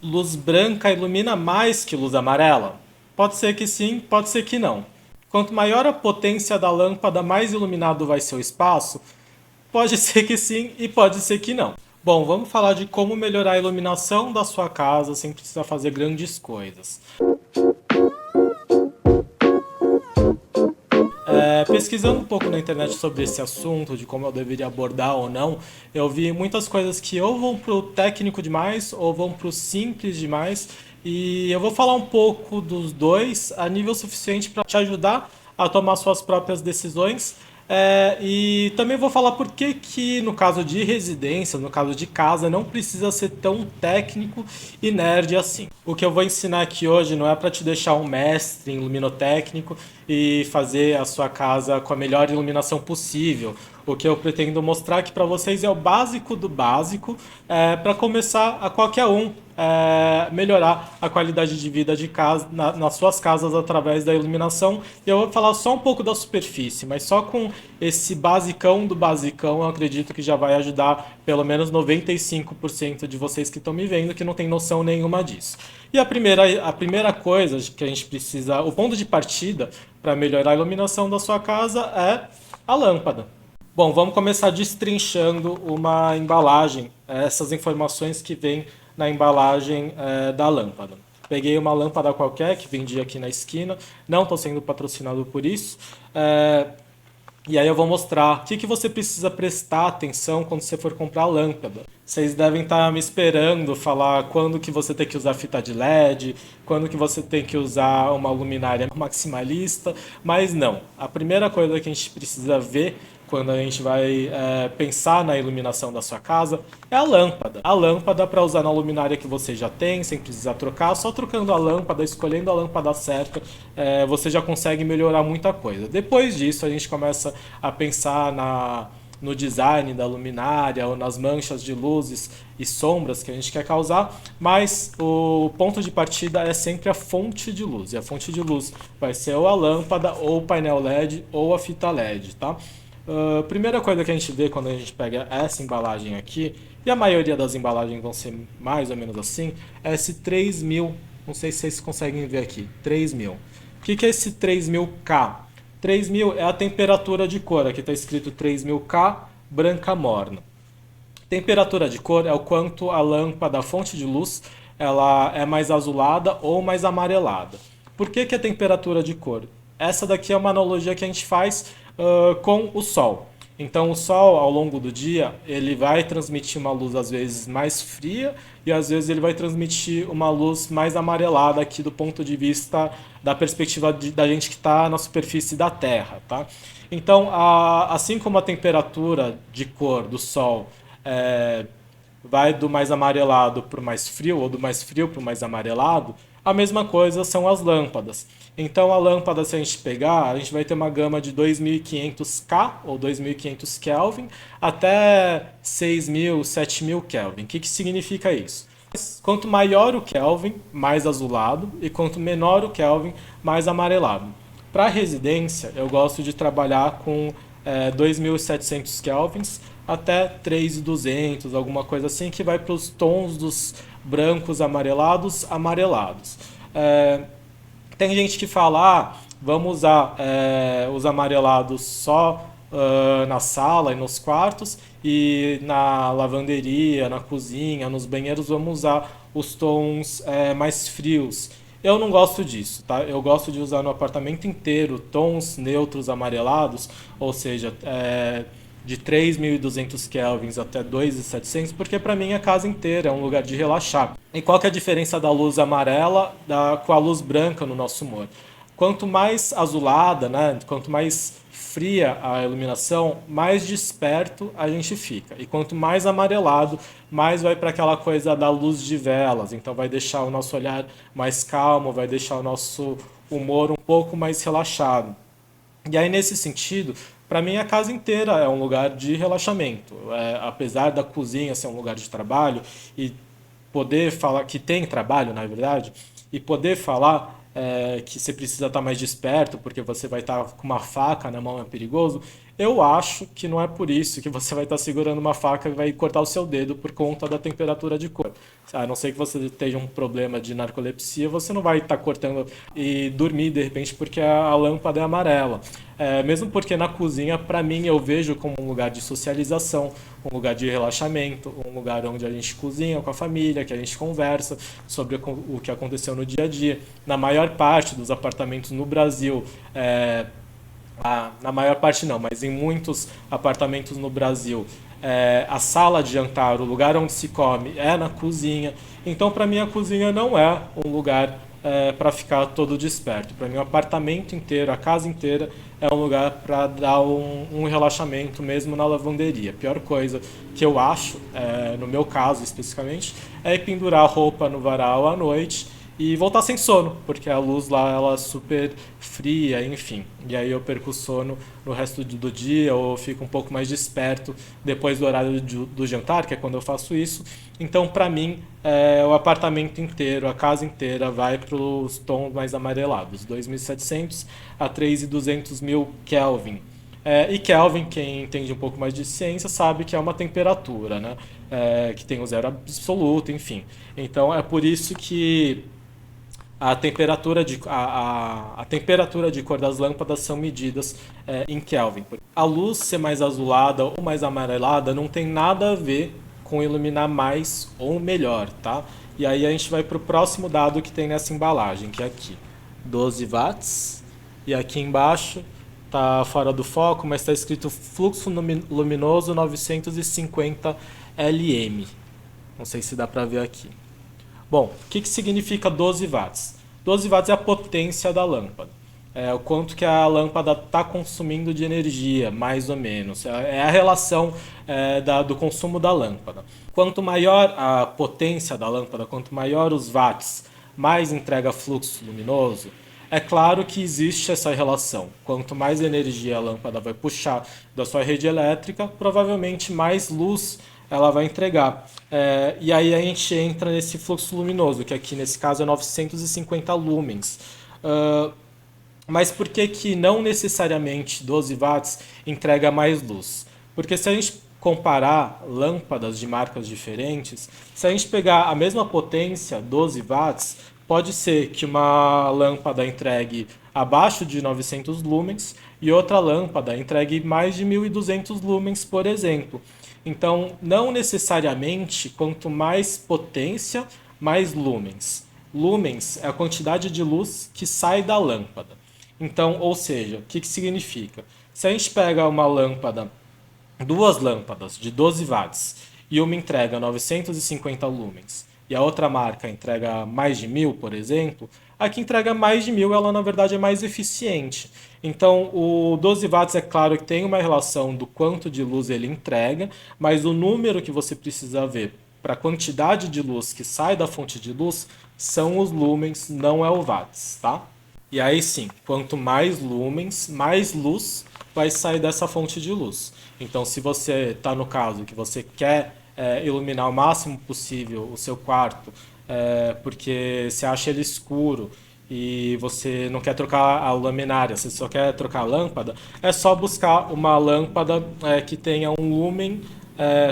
Luz branca ilumina mais que luz amarela? Pode ser que sim, pode ser que não. Quanto maior a potência da lâmpada, mais iluminado vai ser o espaço? Pode ser que sim e pode ser que não. Bom, vamos falar de como melhorar a iluminação da sua casa sem precisar fazer grandes coisas. Pesquisando um pouco na internet sobre esse assunto, de como eu deveria abordar ou não, eu vi muitas coisas que ou vão pro técnico demais ou vão pro simples demais. E eu vou falar um pouco dos dois a nível suficiente para te ajudar a tomar suas próprias decisões. E também vou falar por que no caso de residência, no caso de casa, não precisa ser tão técnico e nerd assim. O que eu vou ensinar aqui hoje não é para te deixar um mestre em luminotécnico e fazer a sua casa com a melhor iluminação possível. O que eu pretendo mostrar aqui para vocês é o básico do básico, para começar a qualquer um melhorar a qualidade de vida de casa, nas suas casas através da iluminação. E eu vou falar só um pouco da superfície, mas só com esse basicão do basicão eu acredito que já vai ajudar pelo menos 95% de vocês que estão me vendo que não tem noção nenhuma disso. E a primeira coisa que a gente precisa, o ponto de partida para melhorar a iluminação da sua casa é a lâmpada. Bom, vamos começar destrinchando uma embalagem, essas informações que vêm na embalagem da lâmpada. Peguei uma lâmpada qualquer que vendia aqui na esquina, não estou sendo patrocinado por isso, e aí eu vou mostrar o que você precisa prestar atenção quando você for comprar a lâmpada. Vocês devem estar me esperando falar quando que você tem que usar fita de LED, quando que você tem que usar uma luminária maximalista, mas não. A primeira coisa que a gente precisa ver quando a gente vai pensar na iluminação da sua casa é a lâmpada. A lâmpada para usar na luminária que você já tem, sem precisar trocar, só trocando a lâmpada, escolhendo a lâmpada certa, você já consegue melhorar muita coisa. Depois disso, a gente começa a pensar no design da luminária ou nas manchas de luzes e sombras que a gente quer causar, mas o ponto de partida é sempre a fonte de luz. E a fonte de luz vai ser ou a lâmpada, ou o painel LED, ou a fita LED, tá? Primeira coisa que a gente vê quando a gente pega essa embalagem aqui, e a maioria das embalagens vão ser mais ou menos assim, é esse 3000, não sei se vocês conseguem ver aqui, 3000. O que é esse 3000K? 3000 é a temperatura de cor, aqui está escrito 3000K, branca morna. Temperatura de cor é o quanto a lâmpada, a fonte de luz, ela é mais azulada ou mais amarelada. Por que é temperatura de cor? Essa daqui é uma analogia que a gente faz com o Sol. Então o Sol, ao longo do dia, ele vai transmitir uma luz às vezes mais fria e às vezes ele vai transmitir uma luz mais amarelada aqui do ponto de vista da perspectiva da gente que está na superfície da Terra, tá? Então, assim como a temperatura de cor do Sol é, vai do mais amarelado para o mais frio, ou do mais frio para o mais amarelado, a mesma coisa são as lâmpadas. Então a lâmpada, se a gente pegar, a gente vai ter uma gama de 2500K ou 2500 Kelvin até 6000, 7000 Kelvin. O que significa isso? Quanto maior o Kelvin, mais azulado, e quanto menor o Kelvin, mais amarelado. Para residência, eu gosto de trabalhar com 2700 kelvins até 3200, alguma coisa assim, que vai para os tons dos brancos amarelados, amarelados. Tem gente que fala, vamos usar os amarelados só na sala e nos quartos, e na lavanderia, na cozinha, nos banheiros vamos usar os tons mais frios. Eu não gosto disso, tá? Eu gosto de usar no apartamento inteiro tons neutros amarelados, ou seja, de 3200 kelvins até 2700, porque para mim a casa inteira é um lugar de relaxar. E qual que é a diferença da luz amarela com a luz branca no nosso humor? Quanto mais azulada, né, quanto mais fria a iluminação, mais desperto a gente fica. E quanto mais amarelado, mais vai para aquela coisa da luz de velas. Então vai deixar o nosso olhar mais calmo, vai deixar o nosso humor um pouco mais relaxado. E aí, nesse sentido, para mim a casa inteira é um lugar de relaxamento. Apesar da cozinha ser um lugar de trabalho e poder falar que tem trabalho, na verdade, e poder falar que você precisa estar mais desperto porque você vai estar com uma faca na mão, é perigoso. Eu acho que não é por isso que você vai estar segurando uma faca e vai cortar o seu dedo por conta da temperatura de cor. A não ser que você tenha um problema de narcolepsia, você não vai estar cortando e dormir de repente porque a lâmpada é amarela. Mesmo porque na cozinha, para mim, eu vejo como um lugar de socialização, um lugar de relaxamento, um lugar onde a gente cozinha com a família, que a gente conversa sobre o que aconteceu no dia a dia. Na maior parte dos apartamentos no Brasil, na maior parte não, mas em muitos apartamentos no Brasil, a sala de jantar, o lugar onde se come, é na cozinha. Então, para mim, a cozinha não é um lugar para ficar todo desperto. Para mim, o apartamento inteiro, a casa inteira, é um lugar para dar um relaxamento mesmo na lavanderia. A pior coisa que eu acho, no meu caso especificamente, é pendurar a roupa no varal à noite e voltar sem sono, porque a luz lá ela é super fria, enfim. E aí eu perco o sono no resto do dia ou fico um pouco mais desperto depois do horário do jantar, que é quando eu faço isso. Então, para mim, o apartamento inteiro, a casa inteira vai para os tons mais amarelados, 2.700 a 3.200 mil Kelvin. E Kelvin, quem entende um pouco mais de ciência, sabe que é uma temperatura, né? Que tem o zero absoluto, enfim. Então é por isso que a temperatura de cor das lâmpadas são medidas em Kelvin. A luz ser mais azulada ou mais amarelada não tem nada a ver com iluminar mais ou melhor, tá? E aí a gente vai para o próximo dado que tem nessa embalagem, que é aqui, 12 watts. E aqui embaixo tá fora do foco, mas está escrito fluxo luminoso 950 lm. Não sei se dá para ver aqui. Bom, o que significa 12 watts? 12 watts é a potência da lâmpada. O quanto que a lâmpada está consumindo de energia, mais ou menos. É a relação do consumo da lâmpada. Quanto maior a potência da lâmpada, quanto maior os watts, mais entrega fluxo luminoso. É claro que existe essa relação. Quanto mais energia a lâmpada vai puxar da sua rede elétrica, provavelmente mais luz ela vai entregar. E aí a gente entra nesse fluxo luminoso, que aqui nesse caso é 950 lumens. Mas por que que não necessariamente 12 watts entrega mais luz? Porque se a gente comparar lâmpadas de marcas diferentes, se a gente pegar a mesma potência, 12 watts, pode ser que uma lâmpada entregue abaixo de 900 lumens e outra lâmpada entregue mais de 1.200 lumens, por exemplo. Então, não necessariamente, quanto mais potência, mais lumens. Lumens é a quantidade de luz que sai da lâmpada. Então, ou seja, o que significa? Se a gente pega uma lâmpada, duas lâmpadas de 12 watts e uma entrega 950 lumens e a outra marca entrega mais de 1.000, por exemplo, a que entrega mais de 1.000 ela na verdade é mais eficiente. Então, o 12 watts é claro que tem uma relação do quanto de luz ele entrega, mas o número que você precisa ver para a quantidade de luz que sai da fonte de luz são os lumens, não é o watts, tá? E aí sim, quanto mais lumens, mais luz vai sair dessa fonte de luz. Então, se você está no caso que você quer iluminar o máximo possível o seu quarto, porque você acha ele escuro e você não quer trocar a luminária, você só quer trocar a lâmpada, é só buscar uma lâmpada que tenha um lumen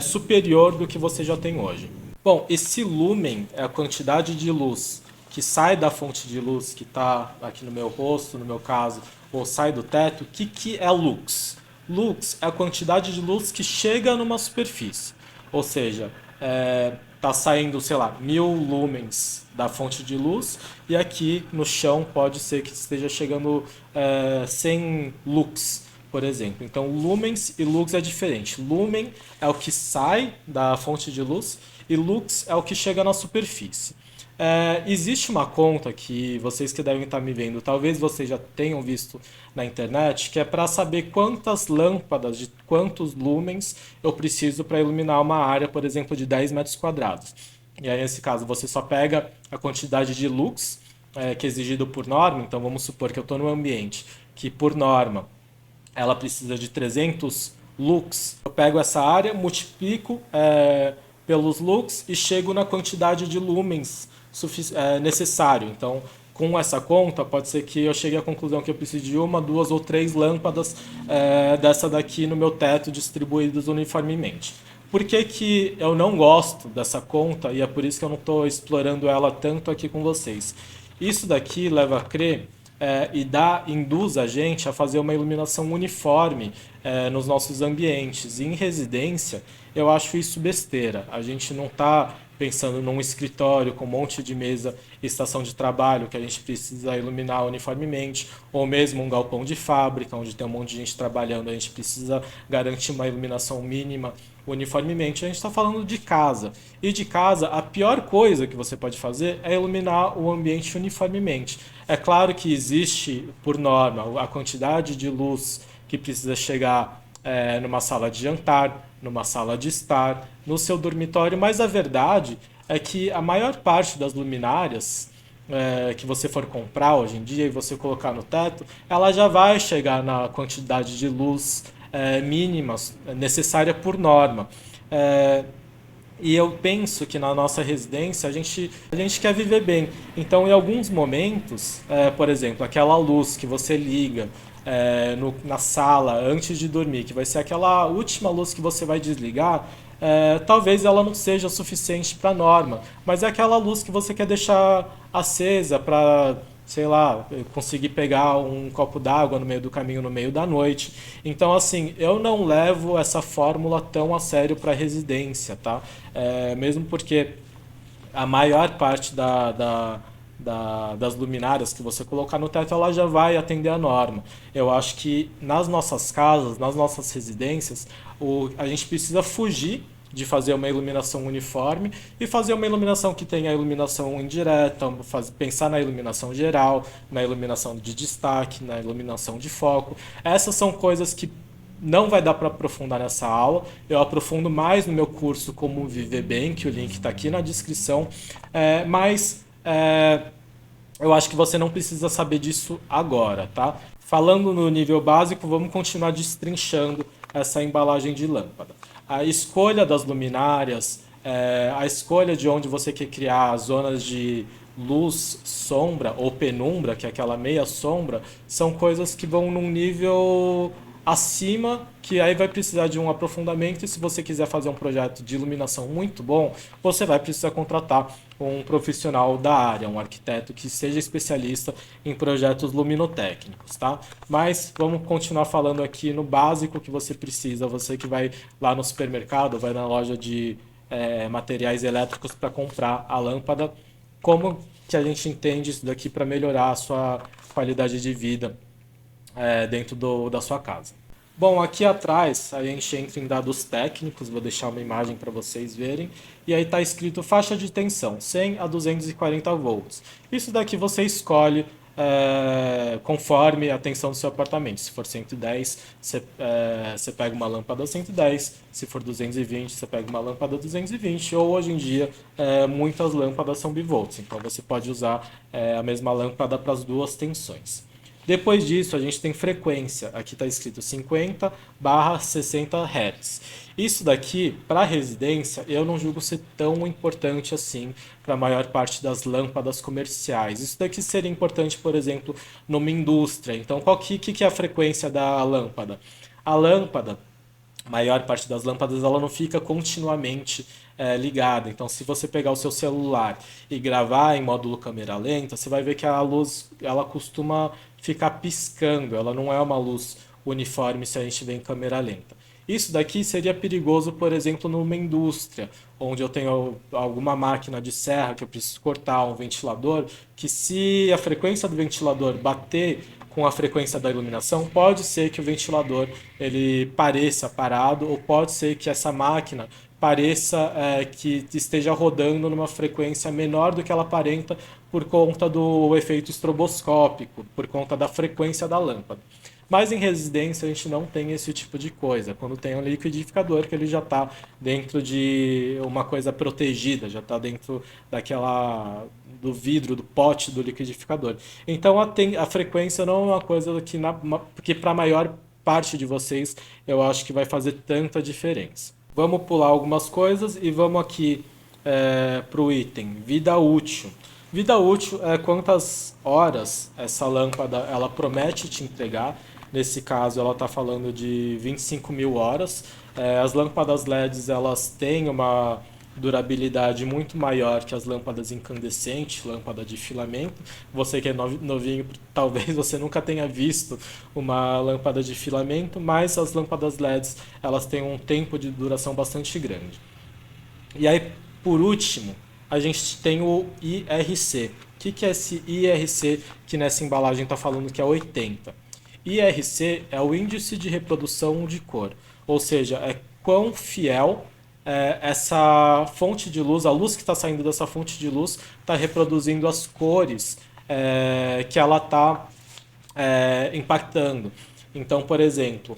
superior do que você já tem hoje. Bom, esse lumen é a quantidade de luz que sai da fonte de luz que está aqui no meu rosto, no meu caso, ou sai do teto. O que é lux? Lux é a quantidade de luz que chega numa superfície. Ou seja, está saindo, sei lá, 1.000 lumens da fonte de luz e aqui no chão pode ser que esteja chegando 100 lux, por exemplo. Então, lumens e lux é diferente. Lumen é o que sai da fonte de luz e lux é o que chega na superfície. Existe uma conta que vocês que devem estar me vendo, talvez vocês já tenham visto na internet, que é para saber quantas lâmpadas de quantos lumens eu preciso para iluminar uma área, por exemplo, de 10 metros quadrados. E aí, nesse caso, você só pega a quantidade de lux, que é exigido por norma. Então, vamos supor que eu estou num ambiente que, por norma, ela precisa de 300 lux. Eu pego essa área, multiplico pelos lux e chego na quantidade de lumens necessário. Então, com essa conta, pode ser que eu chegue à conclusão que eu preciso de uma, duas ou três lâmpadas dessa daqui no meu teto distribuídas uniformemente. Por que que eu não gosto dessa conta e é por isso que eu não estou explorando ela tanto aqui com vocês? Isso daqui leva a crer induz a gente a fazer uma iluminação uniforme nos nossos ambientes. E em residência, eu acho isso besteira. A gente não está pensando num escritório com um monte de mesa e estação de trabalho que a gente precisa iluminar uniformemente, ou mesmo um galpão de fábrica, onde tem um monte de gente trabalhando, a gente precisa garantir uma iluminação mínima uniformemente. A gente está falando de casa. E de casa, a pior coisa que você pode fazer é iluminar o ambiente uniformemente. É claro que existe, por norma, a quantidade de luz que precisa chegar numa sala de jantar, numa sala de estar, no seu dormitório, mas a verdade é que a maior parte das luminárias que você for comprar hoje em dia e você colocar no teto, ela já vai chegar na quantidade de luz mínima necessária por norma. É, e eu penso que na nossa residência a gente quer viver bem. Então, em alguns momentos, por exemplo, aquela luz que você liga na sala antes de dormir, que vai ser aquela última luz que você vai desligar, talvez ela não seja suficiente para a norma, mas é aquela luz que você quer deixar acesa para, sei lá, conseguir pegar um copo d'água no meio do caminho no meio da noite. Então, assim, eu não levo essa fórmula tão a sério para residência, tá? Mesmo porque a maior parte das luminárias que você colocar no teto, ela já vai atender a norma. Eu acho que nas nossas casas, nas nossas residências, a gente precisa fugir de fazer uma iluminação uniforme e fazer uma iluminação que tenha iluminação indireta, pensar na iluminação geral, na iluminação de destaque, na iluminação de foco. Essas são coisas que não vai dar para aprofundar nessa aula. Eu aprofundo mais no meu curso Como Viver Bem, que o link está aqui na descrição. Mas eu acho que você não precisa saber disso agora, tá? Falando no nível básico, vamos continuar destrinchando essa embalagem de lâmpada. A escolha das luminárias, a escolha de onde você quer criar as zonas de luz, sombra ou penumbra, que é aquela meia sombra, são coisas que vão num nível acima, que aí vai precisar de um aprofundamento, e se você quiser fazer um projeto de iluminação muito bom, você vai precisar contratar um profissional da área, um arquiteto que seja especialista em projetos luminotécnicos, tá? Mas vamos continuar falando aqui no básico que você precisa, você que vai lá no supermercado, vai na loja de materiais elétricos para comprar a lâmpada, como que a gente entende isso daqui para melhorar a sua qualidade de vida dentro da sua casa. Bom, aqui atrás a gente entra em dados técnicos, vou deixar uma imagem para vocês verem, e aí está escrito faixa de tensão, 100 a 240 volts. Isso daqui você escolhe conforme a tensão do seu apartamento. Se for 110, você pega uma lâmpada 110, se for 220, você pega uma lâmpada 220, ou hoje em dia muitas lâmpadas são bivolts, então você pode usar a mesma lâmpada para as duas tensões. Depois disso, a gente tem frequência. Aqui está escrito 50/60 Hz. Isso daqui, para residência, eu não julgo ser tão importante assim para a maior parte das lâmpadas comerciais. Isso daqui seria importante, por exemplo, numa indústria. Então, qual que é a frequência da lâmpada? A lâmpada, a maior parte das lâmpadas, ela não fica continuamente ligada. Então, se você pegar o seu celular e gravar em módulo câmera lenta, você vai ver que a luz ela costuma ficar piscando. Ela não é uma luz uniforme se a gente vê em câmera lenta. Isso daqui seria perigoso, por exemplo, numa indústria, onde eu tenho alguma máquina de serra que eu preciso cortar um ventilador, que se a frequência do ventilador bater com a frequência da iluminação, pode ser que o ventilador ele pareça parado, ou pode ser que essa máquina pareça que esteja rodando numa frequência menor do que ela aparenta por conta do efeito estroboscópico, por conta da frequência da lâmpada. Mas em residência a gente não tem esse tipo de coisa. Quando tem um liquidificador, que ele já está dentro de uma coisa protegida, já está dentro do vidro, do pote do liquidificador. Então a frequência não é uma coisa que para a maior parte de vocês eu acho que vai fazer tanta diferença. Vamos pular algumas coisas e vamos aqui para o item vida útil. Vida útil é quantas horas essa lâmpada ela promete te entregar. Nesse caso, ela está falando de 25 mil horas. As lâmpadas LEDs elas têm uma durabilidade muito maior que as lâmpadas incandescentes, lâmpada de filamento. Você que é novinho, talvez você nunca tenha visto uma lâmpada de filamento, mas as lâmpadas LEDs elas têm um tempo de duração bastante grande. E aí, por último, a gente tem o IRC. O que é esse IRC que nessa embalagem está falando que é 80? IRC é o índice de reprodução de cor, ou seja, é quão fiel essa fonte de luz, a luz que está saindo dessa fonte de luz, está reproduzindo as cores que ela está impactando. Então, por exemplo,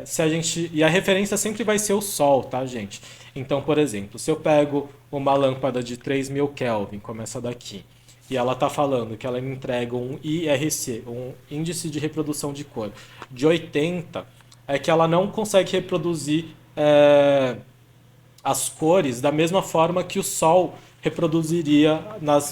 se a gente. E a referência sempre vai ser o Sol, tá, gente? Então, por exemplo, se eu pego uma lâmpada de 3000 Kelvin, como essa daqui, e ela está falando que ela me entrega um IRC, um índice de reprodução de cor, de 80, é que ela não consegue reproduzir as cores da mesma forma que o Sol reproduziria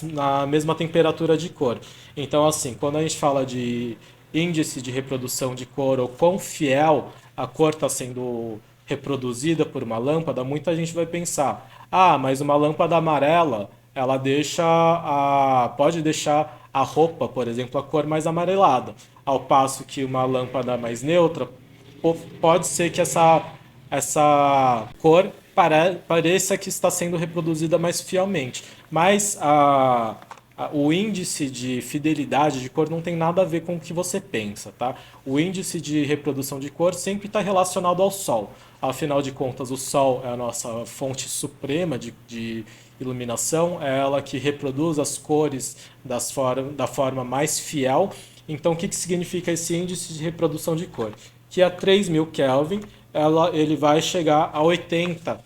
na mesma temperatura de cor. Então, assim, quando a gente fala de índice de reprodução de cor ou quão fiel a cor está sendo reproduzida por uma lâmpada, muita gente vai pensar: ah, mas uma lâmpada amarela, ela pode deixar a roupa, por exemplo, a cor mais amarelada, ao passo que uma lâmpada mais neutra pode ser que essa cor pareça que está sendo reproduzida mais fielmente. Mas o índice de fidelidade de cor não tem nada a ver com o que você pensa, tá? O índice de reprodução de cor sempre está relacionado ao Sol. Afinal de contas, o Sol é a nossa fonte suprema de iluminação, é ela que reproduz as cores da forma mais fiel. Então, o que significa esse índice de reprodução de cor? Que a 3000 Kelvin ele vai chegar a 80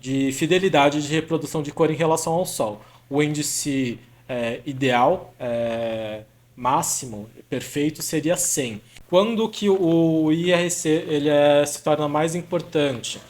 de fidelidade de reprodução de cor em relação ao Sol. O índice ideal, máximo, perfeito, seria 100. Quando que o IRC se torna mais importante?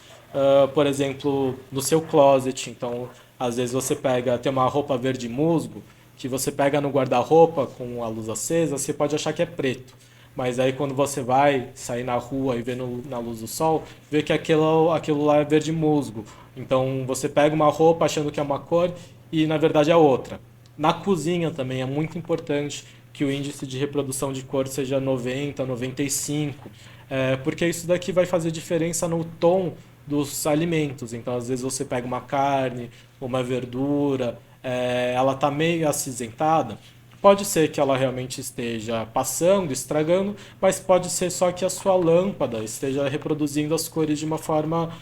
Por exemplo, no seu closet. Então, às vezes você tem uma roupa verde musgo, que você pega no guarda-roupa com a luz acesa, você pode achar que é preto. Mas aí quando você vai sair na rua e vê na luz do sol, vê que aquilo lá é verde musgo. Então você pega uma roupa achando que é uma cor e na verdade é outra. Na cozinha também é muito importante que o índice de reprodução de cor seja 90, 95, porque isso daqui vai fazer diferença no tom dos alimentos. Então às vezes você pega uma carne, uma verdura, ela está meio acinzentada. Pode ser que ela realmente esteja passando, estragando, mas pode ser só que a sua lâmpada esteja reproduzindo as cores de uma forma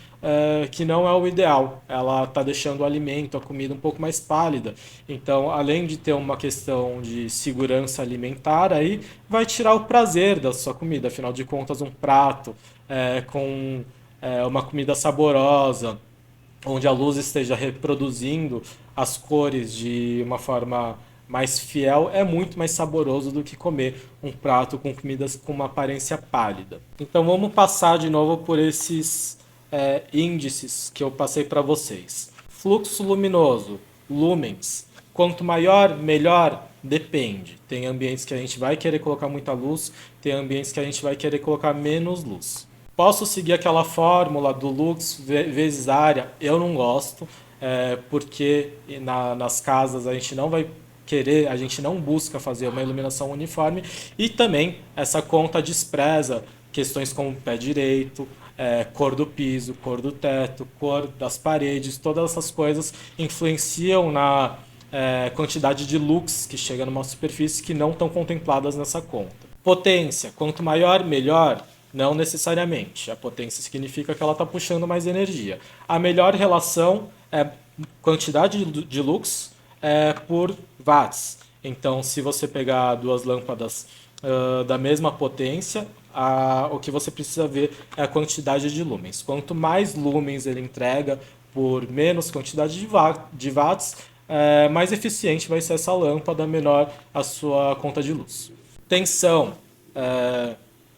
que não é o ideal. Ela está deixando o alimento, a comida um pouco mais pálida. Então, além de ter uma questão de segurança alimentar, aí vai tirar o prazer da sua comida. Afinal de contas, um prato com uma comida saborosa, onde a luz esteja reproduzindo as cores de uma forma mais fiel, é muito mais saboroso do que comer um prato com comidas com uma aparência pálida. Então vamos passar de novo por esses índices que eu passei para vocês. Fluxo luminoso, lumens. Quanto maior, melhor? Depende. Tem ambientes que a gente vai querer colocar muita luz, tem ambientes que a gente vai querer colocar menos luz. Posso seguir aquela fórmula do lux vezes área? Eu não gosto, porque nas casas a gente não vai querer, a gente não busca fazer uma iluminação uniforme e também essa conta despreza questões como pé direito, cor do piso, cor do teto, cor das paredes, todas essas coisas influenciam na quantidade de lux que chega numa superfície que não estão contempladas nessa conta. Potência, quanto maior, melhor? Não necessariamente. A potência significa que ela está puxando mais energia. A melhor relação é quantidade de lux por watts. Então, se você pegar duas lâmpadas da mesma potência, o que você precisa ver é a quantidade de lumens. Quanto mais lumens ele entrega por menos quantidade de watts, mais eficiente vai ser essa lâmpada, menor a sua conta de luz. Tensão.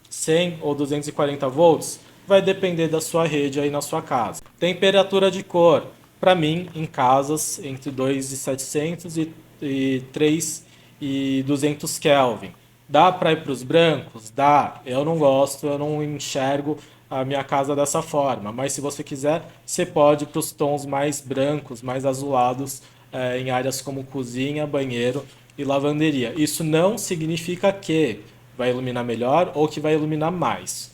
100 ou 240 volts vai depender da sua rede aí na sua casa. Temperatura de cor. para mim, em casas entre 2.700 e 3.200 Kelvin. Dá para ir para os brancos? Dá. Eu não gosto, eu não enxergo a minha casa dessa forma. Mas se você quiser, você pode ir para os tons mais brancos, mais azulados, em áreas como cozinha, banheiro e lavanderia. Isso não significa que vai iluminar melhor ou que vai iluminar mais.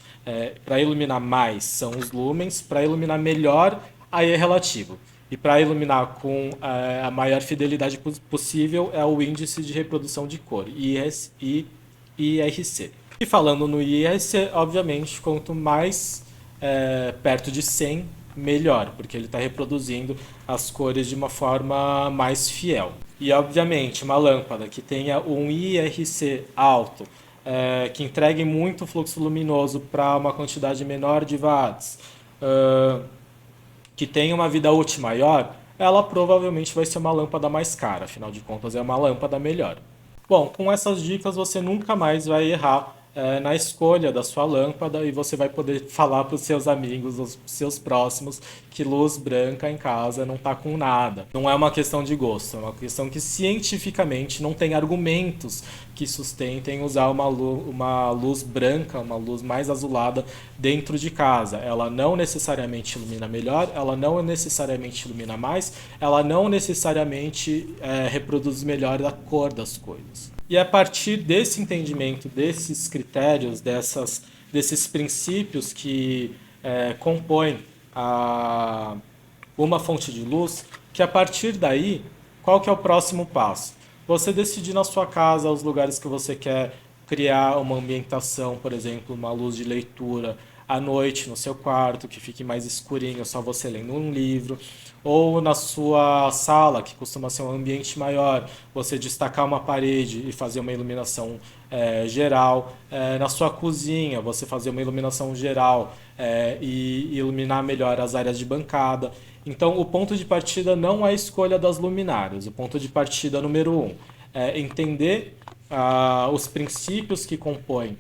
Para iluminar mais são os lumens, para iluminar melhor aí é relativo. E para iluminar com a maior fidelidade possível é o índice de reprodução de cor, IRC. E falando no IRC, obviamente, quanto mais perto de 100, melhor, porque ele está reproduzindo as cores de uma forma mais fiel. E obviamente, uma lâmpada que tenha um IRC alto, que entregue muito fluxo luminoso para uma quantidade menor de watts, que tenha uma vida útil maior, ela provavelmente vai ser uma lâmpada mais cara, afinal de contas é uma lâmpada melhor. Bom, com essas dicas você nunca mais vai errar na escolha da sua lâmpada e você vai poder falar para os seus amigos, os seus próximos, que luz branca em casa não está com nada. Não é uma questão de gosto, é uma questão que cientificamente não tem argumentos que sustentem usar uma luz branca, uma luz mais azulada dentro de casa. Ela não necessariamente ilumina melhor, ela não necessariamente ilumina mais, ela não necessariamente reproduz melhor a cor das coisas. E a partir desse entendimento, desses critérios, desses princípios que compõem uma fonte de luz, que a partir daí, qual que é o próximo passo? Você decidir na sua casa os lugares que você quer criar uma ambientação, por exemplo, uma luz de leitura à noite no seu quarto, que fique mais escurinho, só você lendo um livro, ou na sua sala, que costuma ser um ambiente maior, você destacar uma parede e fazer uma iluminação geral. Na sua cozinha, você fazer uma iluminação geral e iluminar melhor as áreas de bancada. Então, o ponto de partida não é a escolha das luminárias. O ponto de partida número um é entender os princípios que compõem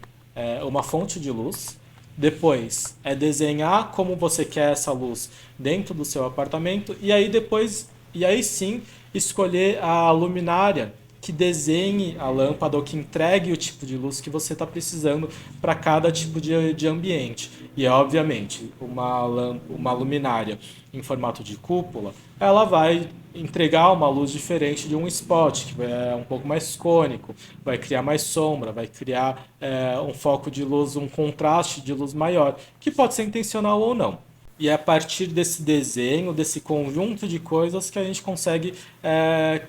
uma fonte de luz. Depois é desenhar como você quer essa luz dentro do seu apartamento e aí sim escolher a luminária que desenhe a lâmpada ou que entregue o tipo de luz que você está precisando para cada tipo de ambiente. E obviamente uma luminária em formato de cúpula, ela vai entregar uma luz diferente de um spot, que é um pouco mais cônico, vai criar mais sombra, vai criar um foco de luz, um contraste de luz maior, que pode ser intencional ou não. E é a partir desse desenho, desse conjunto de coisas que a gente consegue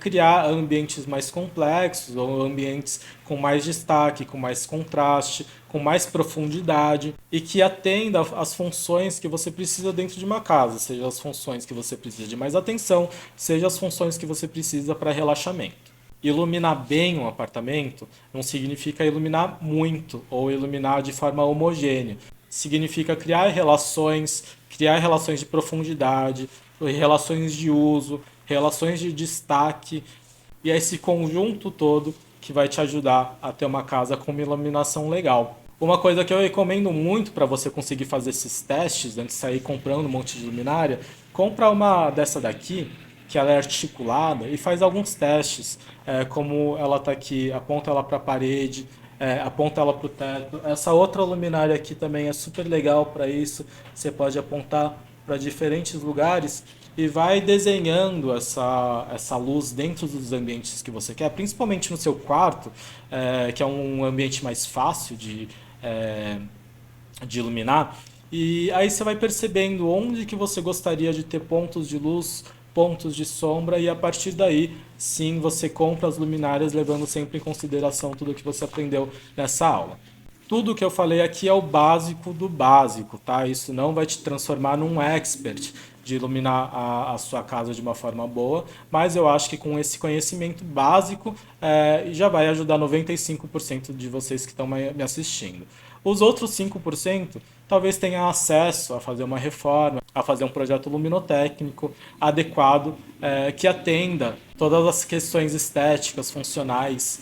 criar ambientes mais complexos ou ambientes com mais destaque, com mais contraste, com mais profundidade e que atenda às funções que você precisa dentro de uma casa, seja as funções que você precisa de mais atenção, seja as funções que você precisa para relaxamento. Iluminar bem um apartamento não significa iluminar muito ou iluminar de forma homogênea. Significa criar relações de profundidade, relações de uso, relações de destaque, e é esse conjunto todo que vai te ajudar a ter uma casa com uma iluminação legal. Uma coisa que eu recomendo muito para você conseguir fazer esses testes antes de sair comprando um monte de luminária, compra uma dessa daqui, que ela é articulada, e faz alguns testes, como ela está aqui, aponta ela para a parede, aponta ela para o teto. Essa outra luminária aqui também é super legal para isso. Você pode apontar para diferentes lugares e vai desenhando essa luz dentro dos ambientes que você quer, principalmente no seu quarto, que é um ambiente mais fácil de iluminar. E aí você vai percebendo onde que você gostaria de ter pontos de luz, pontos de sombra, e a partir daí, sim, você compra as luminárias levando sempre em consideração tudo que você aprendeu nessa aula. Tudo que eu falei aqui é o básico do básico, tá? Isso não vai te transformar num expert de iluminar a sua casa de uma forma boa, mas eu acho que com esse conhecimento básico já vai ajudar 95% de vocês que estão me assistindo. Os outros 5% talvez tenham acesso a fazer uma reforma, a fazer um projeto luminotécnico adequado, que atenda todas as questões estéticas, funcionais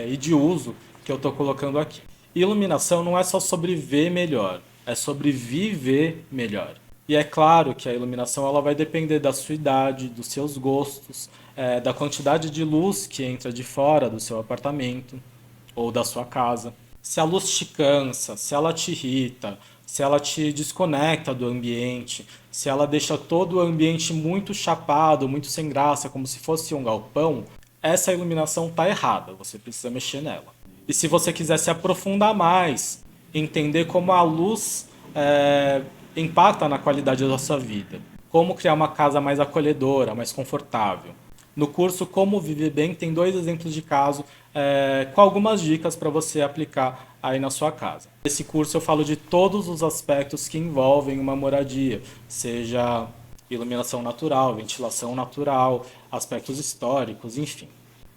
e de uso que eu estou colocando aqui. Iluminação não é só sobre ver melhor, é sobre viver melhor. E é claro que a iluminação ela vai depender da sua idade, dos seus gostos, da quantidade de luz que entra de fora do seu apartamento ou da sua casa. Se a luz te cansa, se ela te irrita, se ela te desconecta do ambiente, se ela deixa todo o ambiente muito chapado, muito sem graça, como se fosse um galpão, essa iluminação está errada, você precisa mexer nela. E se você quiser se aprofundar mais, entender como a luz impacta na qualidade da sua vida, como criar uma casa mais acolhedora, mais confortável. No curso Como Viver Bem tem 2 exemplos de caso com algumas dicas para você aplicar aí na sua casa. Nesse curso eu falo de todos os aspectos que envolvem uma moradia, seja iluminação natural, ventilação natural, aspectos históricos, enfim.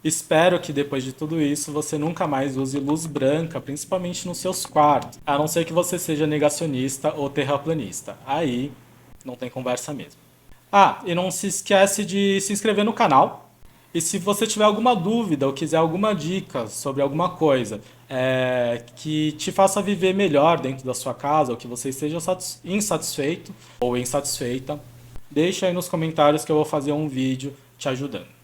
Espero que depois de tudo isso você nunca mais use luz branca, principalmente nos seus quartos, a não ser que você seja negacionista ou terraplanista. Aí não tem conversa mesmo. Ah, e não se esquece de se inscrever no canal. E se você tiver alguma dúvida ou quiser alguma dica sobre alguma coisa que te faça viver melhor dentro da sua casa ou que você esteja insatisfeito ou insatisfeita, deixa aí nos comentários que eu vou fazer um vídeo te ajudando.